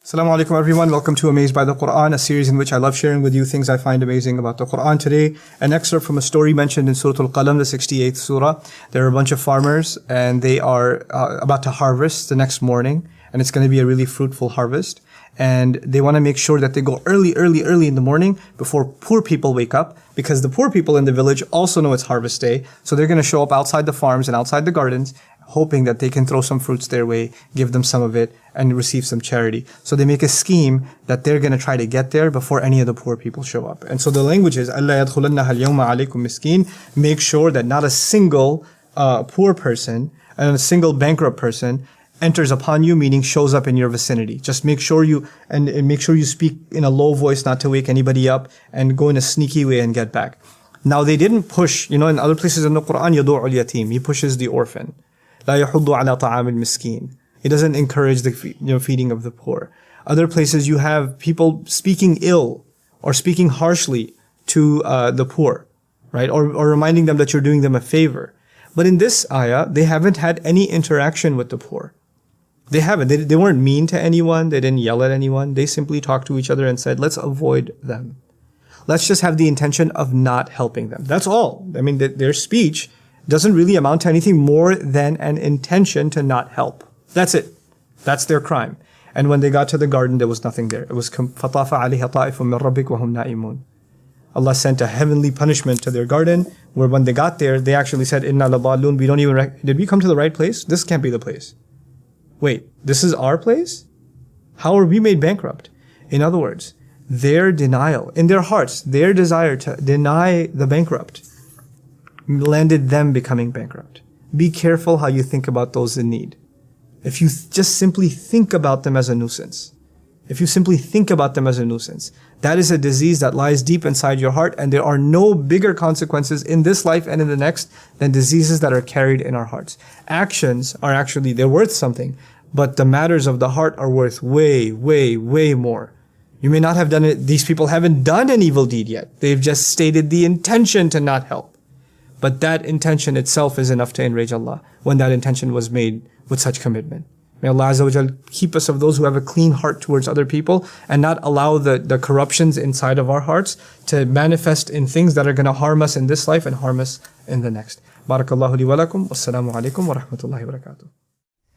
Assalamu alaikum everyone, welcome to Amazed by the Quran, a series in which I love sharing with you things I find amazing about the Quran. Today, an excerpt from a story mentioned in Surah Al-Qalam, the 68th surah. There are a bunch of farmers and they are about to harvest the next morning, and it's going to be a really fruitful harvest. And they want to make sure that they go early in the morning before poor people wake up, because the poor people in the village also know it's harvest day. So they're going to show up outside the farms and outside the gardens, hoping that they can throw some fruits their way, give them some of it, and receive some charity. So they make a scheme that they're going to try to get there before any of the poor people show up. And so the language is, أَلَّا يَدْخُلَنَّهَا الْيَوْمَ عَلَيْكُمْ مِسْكِينَ. Make sure that not a single poor person and a single bankrupt person enters upon you, meaning shows up in your vicinity. Just make sure you speak in a low voice, not to wake anybody up, and go in a sneaky way and get back. Now they didn't push, in other places in the Quran, يَدُعُ الْيَتِيمِ, he pushes the orphan. لا يحض على طعام المسكين. He doesn't encourage the feeding of the poor. Other places you have people speaking ill or speaking harshly to the poor, right? Or reminding them that you're doing them a favor. But in this ayah, they haven't had any interaction with the poor. They haven't. They weren't mean to anyone. They didn't yell at anyone. They simply talked to each other and said, let's avoid them. Let's just have the intention of not helping them. That's all. I mean, their speech doesn't really amount to anything more than an intention to not help. That's it. That's their crime. And when they got to the garden, there was nothing there. It was فَطَافَ عَلَيْهَا طَائِفٌ مِّن رَبِّكَ وَهُمْ نَائِمُونَ. Allah sent a heavenly punishment to their garden, where when they got there, they actually said, إِنَّا لَضَالُونَ. We don't even did we come to the right place? This can't be the place. Wait, this is our place? How are we made bankrupt? In other words, their denial, in their hearts, their desire to deny the bankrupt landed them becoming bankrupt. Be careful how you think about those in need. If you just simply think about them as a nuisance, that is a disease that lies deep inside your heart, and there are no bigger consequences in this life and in the next than diseases that are carried in our hearts. Actions are actually, they're worth something, but the matters of the heart are worth way more. You may not have done it, these people haven't done an evil deed yet. They've just stated the intention to not help. But that intention itself is enough to enrage Allah, when that intention was made with such commitment. May Allah Azza wa Jal keep us of those who have a clean heart towards other people, and not allow the corruptions inside of our hearts to manifest in things that are going to harm us in this life and harm us in the next. Barakallahu li wa lakum. Wassalamu alaikum wa rahmatullahi wa barakatuh.